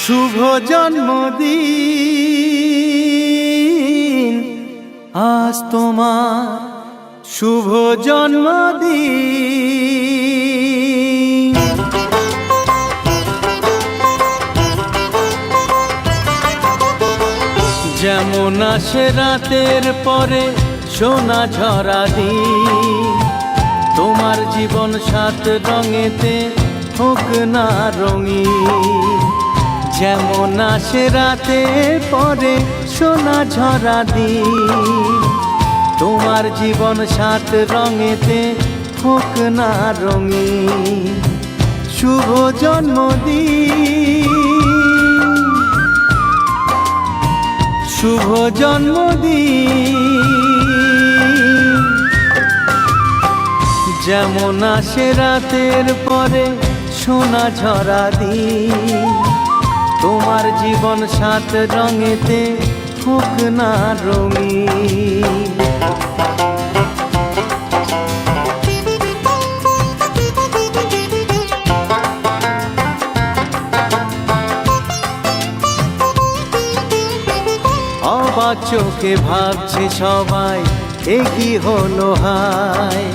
শুভ জন্মদিন আজ তোমার শুভ জন্মদিন। যেমন আসে রাতের পরে সোনা ঝরা দিন, তোমার জীবন সাত রঙেতে হোক না রঙিন। যেমন আসে রাতের পরে সোনা ঝরা দিন, তোমার জীবন সাত রঙেতে হোক না রঙিন। শুভ জন্মদিন, শুভ জন্মদিন। যেমন আসে রাতের পরে সোনা ঝরা দিন, তোমার জীবন সাত রঙেতে হোক না রঙিন। অবাক চোখে ভাবছে সবাই, এ কি হলো হায়।